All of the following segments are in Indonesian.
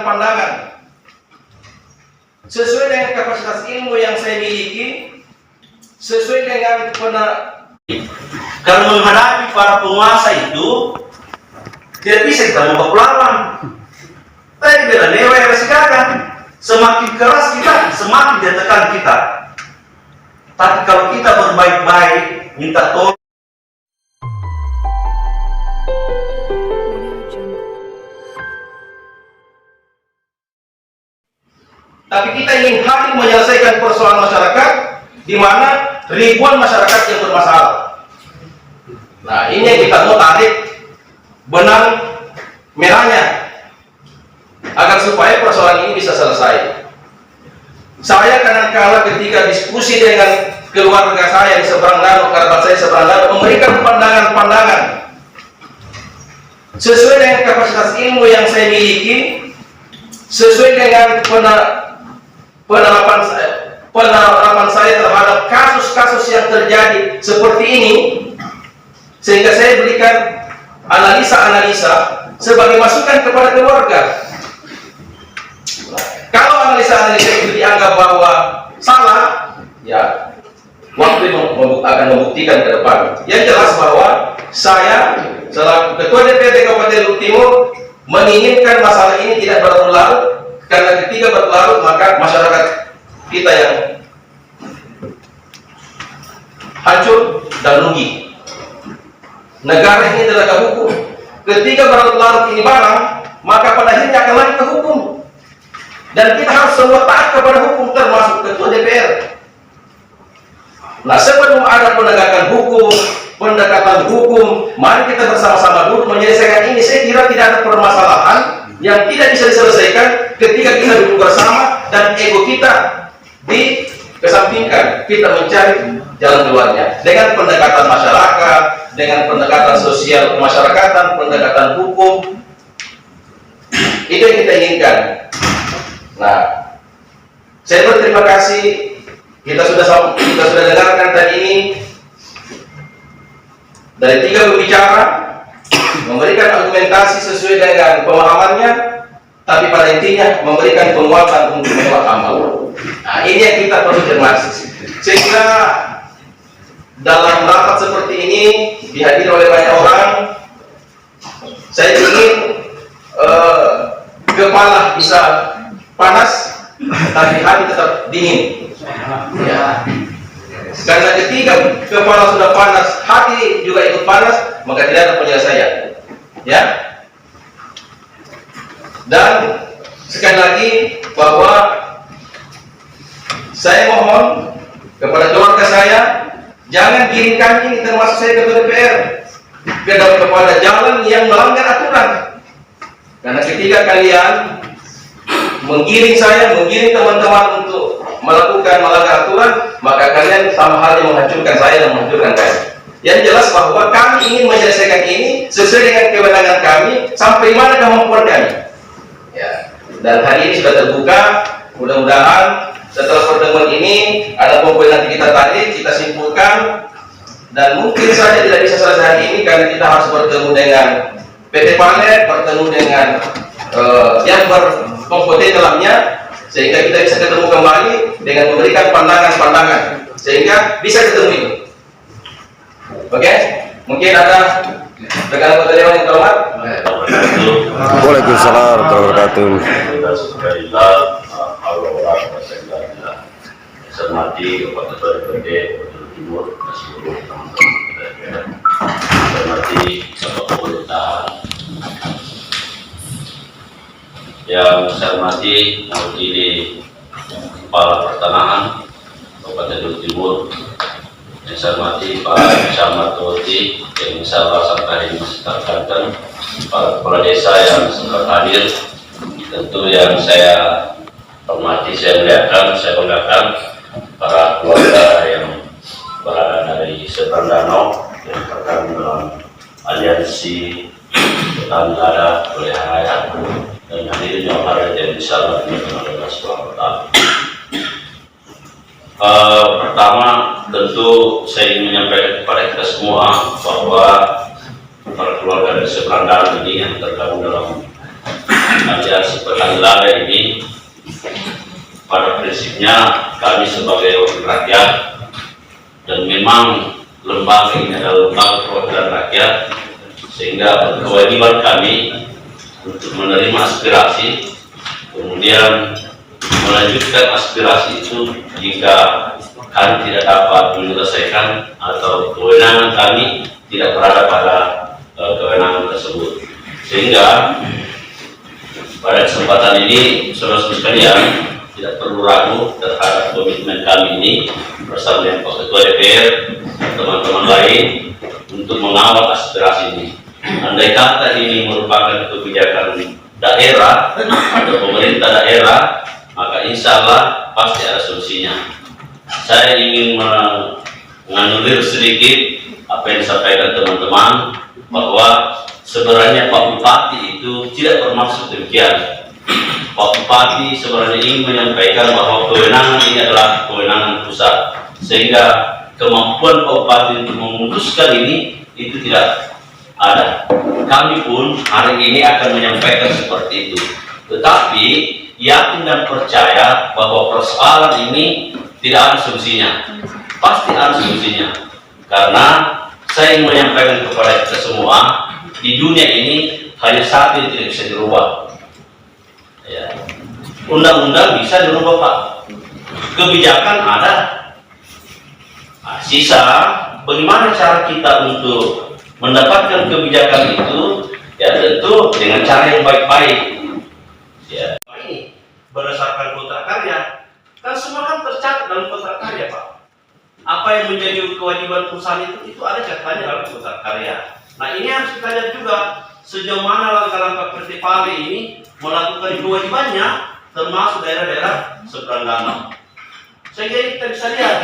pandangan-pandangan sesuai dengan kapasitas ilmu yang saya miliki, sesuai dengan kalau menghadapi para penguasa itu tidak bisa kita membawa lawan. Tadi bilang dewa yang sekarang semakin keras kita, semakin dia tekan kita. Tapi kalau kita berbaik-baik, minta tolong. Tapi kita ingin hadir menyelesaikan persoalan masyarakat, di mana ribuan masyarakat yang bermasalah. Nah, ini yang kita mau tarik benang merahnya, agar supaya persoalan ini bisa selesai. Saya kadang-kala ketika diskusi dengan keluarga saya di seberang danau, kerabat saya seberang danau, memberikan pandangan-pandangan sesuai dengan kapasitas ilmu yang saya miliki, sesuai dengan penerapan saya terhadap kasus-kasus yang terjadi seperti ini, sehingga saya berikan analisa-analisa sebagai masukan kepada keluarga. Kalau analisa-analisa itu dianggap bahwa salah, ya waktu akan membuktikan ke depan. Yang jelas bahwa saya selaku Ketua DPRD Kabupaten Luhut Timur menginginkan masalah ini tidak berlarut, karena ketika berlarut maka masyarakat kita yang hancur dan rugi. Negara ini adalah hukum. Ketika berlarut ini barang, maka pada akhirnya akan lari ke hukum. Dan kita harus semua taat kepada hukum, termasuk Ketua DPR. Nah, sebelum ada penegakan hukum, pendekatan hukum, mari kita bersama-sama dulu menyelesaikan ini. Saya kira tidak ada permasalahan yang tidak bisa diselesaikan ketika kita duduk bersama dan ego kita dikesampingkan. Kita mencari jalan keluarnya dengan pendekatan masyarakat, dengan pendekatan sosial kemasyarakatan, pendekatan hukum. Itu yang kita inginkan. Nah, saya berterima kasih. Kita sudah dengarkan tadi ini dari 3 pembicara, memberikan argumentasi sesuai dengan pemahamannya, tapi pada intinya memberikan penguatan untuk menolak amal. Nah, ini yang kita perlu cermati. Sehingga dalam rapat seperti ini dihadiri oleh banyak orang, saya ingin kepala bisa panas, tapi hati tetap dingin. Ya. Karena ketika kepala sudah panas, hati juga ikut panas, maka tidak ada penyelesaian. Ya. Dan sekali lagi bahwa saya mohon kepada keluarga saya, jangan giringkan ini, termasuk saya Ketua DPR, kepada jalan yang melanggar aturan. Karena ketika kalian menggiring saya, menggiring teman-teman untuk melakukan melanggar aturan, maka kalian sama halnya menghancurkan saya dan menghancurkan kalian. Yang jelas bahwa kami ingin menyelesaikan ini sesuai dengan kewenangan kami, sampai mana kemampuan kami. Ya. Dan hari ini sudah terbuka. Mudah-mudahan setelah pertemuan ini ada poin nanti kita tarik, kita simpulkan, dan mungkin saja tidak bisa selesai hari ini karena kita harus bertemu dengan PT Palet, bertemu dengan yang berkompeten dalamnya, sehingga kita bisa ketemu kembali dengan memberikan pandangan-pandangan sehingga bisa ketemu itu. Oke? Mungkin ada rekan anggota dewan yang terhormat. Waalaikumsalam warahmatullahi wabarakatuh. Saya hormati Bapak Ketua DPRD Luhut Timur, seluruh teman-teman DPR. Saya hormati Bapak Pemerintahan. Yang saya hormati mewakili Kepala Pertanahan Kabupaten Luhut Timur. Yang saya hormati Pak Camat Toti yang insyaallah sampai hari ini masih terkantor, para kepala desa yang sempat hadir. Tentu yang saya hormati, saya muliakan, saya banggakan para keluarga yang berada dari seberang danau yang tergabung dalam aliansi petani lada wilayah raya dan hadirin yang hadir yang insyaallah dimuliakan oleh Allah Subhanahu wa Ta'ala. Pertama, tentu saya ingin menyampaikan kepada kita semua bahwa para keluarga dari seberang danau ini yang tergabung dalam alias petani lada ini, pada prinsipnya kami sebagai wakil rakyat, dan memang lembaga ini adalah lembaga perwakilan rakyat, sehingga kewajiban kami untuk menerima aspirasi, kemudian melanjutkan aspirasi itu jika kami tidak dapat menyelesaikan atau kewenangan kami tidak berada pada kewenangan tersebut. Sehingga pada kesempatan ini, saudara-saudara sekalian, tidak perlu ragu terhadap komitmen kami ini bersama dengan Pak Ketua DPR dan teman-teman lain untuk mengawal aspirasi ini. Andai kata ini merupakan kebijakan daerah atau pemerintah daerah, maka insya Allah pasti ada solusinya. Saya ingin menganulir sedikit apa yang disampaikan teman-teman, bahwa sebenarnya Pak Bupati itu tidak bermaksud demikian. Pak Bupati sebenarnya ingin menyampaikan bahwa kewenangan ini adalah kewenangan pusat, sehingga kemampuan Pak Bupati untuk memutuskan ini itu tidak ada. Kami pun hari ini akan menyampaikan seperti itu. Tetapi yakin dan percaya bahwa persoalan ini tidak ada solusinya. Pasti ada solusinya. Karena saya ingin menyampaikan kepada kita semua, di dunia ini hanya satu yang tidak bisa dirubah. Ya. Undang-undang bisa dirubah, Pak. Kebijakan ada. Nah, sisa bagaimana cara kita untuk mendapatkan kebijakan itu, ya tentu dengan cara yang baik-baik. Ya, ini berdasarkan kontrak karya, kan semua kan tercatat dalam kontrak karya, Pak. Apa yang menjadi kewajiban perusahaan itu ada catatannya dalam kontrak karya. Nah, ini harus kita lihat juga sejauh mana langkah-langkah PT Pale ini melakukan kewajibannya, termasuk daerah-daerah seberang danau. Sehingga kita bisa lihat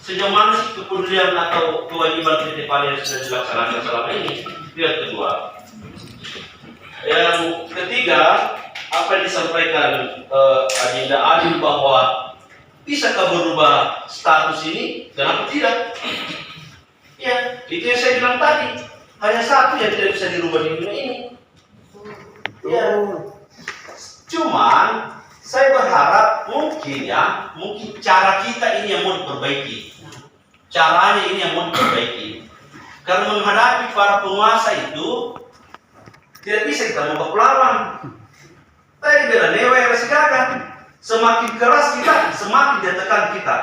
sejauh mana sih kepedulian atau kewajiban PT Pale yang sudah dilaksanakan selama ini. Lihat kedua. Yang ketiga, apa yang disampaikan Adinda Adil bahwa bisakah berubah status ini? Kenapa tidak? Ya, itu yang saya bilang tadi. Hanya satu yang tidak bisa dirubah di dunia ini. Ya. Cuman saya berharap mungkin cara kita ini yang mau diperbaiki. Caranya ini yang mau diperbaiki. Karena menghadapi para penguasa itu tidak bisa kita mogok lawan. Tadi bela newe masih gagah. Semakin keras kita, semakin dia tekan kita.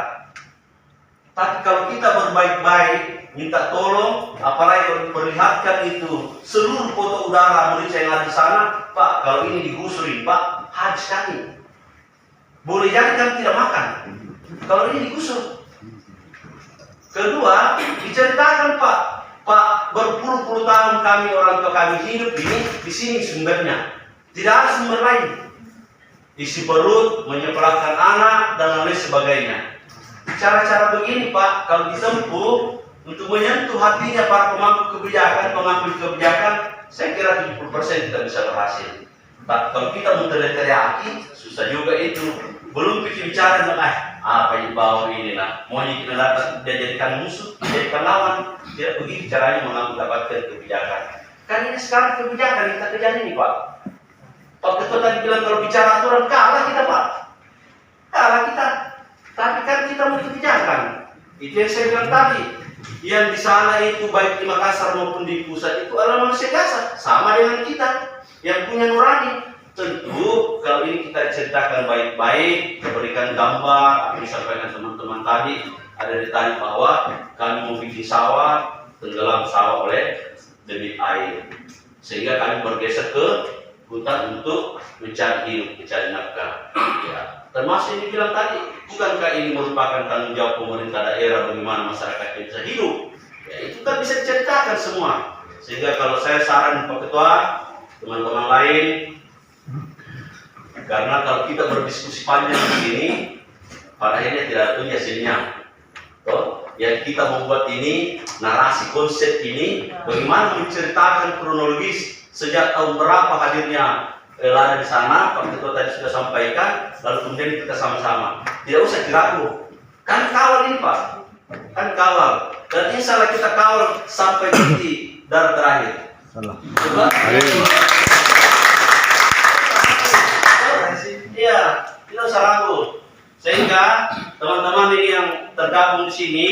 Tapi kalau kita berbaik-baik, minta tolong, apalagi perlihatkan itu seluruh foto udara merica yang ada di sana, Pak, kalau ini digusurin, Pak, habis kami. Boleh jadi kan tidak makan. Kalau ini digusur. Kedua, diceritakan Pak, berpuluh-puluh tahun kami orang tua kami hidup ini di sini sumbernya. Tidak ada sumber lain. Isi perut, menyekolahkan anak dan lain sebagainya. Cara-cara begini, Pak, kalau ditempuh untuk menyentuh hatinya para pemangku kebijakan, pengambil kebijakan, saya kira 70% kita bisa berhasil. Tapi kalau kita menteriaki, susah juga itu. Belum bicara tentang apa yang bawa ini lah. Mau kita dapat dia jadikan musuh, jadikan lawan. Tidak begitu caranya mendapatkan kebijakan. Kan ini sekarang kebijakan kita kejar ini, Pak. Pak Ketua tadi bilang kalau bicara aturan kalah kita, Pak. Kalah kita. Tapi kan kita mau kebijakan. Itu yang saya bilang tadi. Yang di sana itu baik di Makassar maupun di pusat itu adalah manusia biasa, sama dengan kita yang punya nurani. Tentu kalau ini kita ceritakan baik-baik, kita berikan gambar, apa yang disampaikan teman-teman tadi, ada ditanya bahwa kami mau bikin sawah, tenggelam sawah oleh debit air, sehingga kami bergeser ke hutan untuk mencari hidup, mencari nafkah. Ya. Termasuk ini bilang tadi, bukankah ini merupakan tanggung jawab pemerintah daerah bagaimana masyarakat bisa hidup? Ya, itu kan bisa diceritakan semua. Sehingga kalau saya saran Pak Ketua, teman-teman lain, karena kalau kita berdiskusi panjang begini, pada akhirnya tidak ada hasilnya. Ya, kita membuat ini narasi konsep ini, bagaimana menceritakan kronologis sejak tahun berapa hadirnya lada di sana, Pak Ketua tadi sudah sampaikan, lalu kemudian kita sama-sama. Tidak usah diragu. Kan kawal ini, Pak. Kan kawal. Dan insya Allah kita kawal sampai titik darah terakhir. Coba. Sehingga teman-teman ini yang tergabung di sini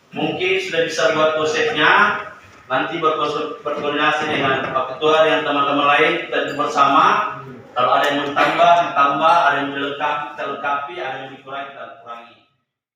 mungkin sudah bisa buat konsepnya. Nanti berkoordinasi dengan Pak Ketua dan teman-teman lain kita bersama. Kalau ada yang mau ditambah, ada yang dilengkapi, kita lengkapi, ada yang dikurangi, kita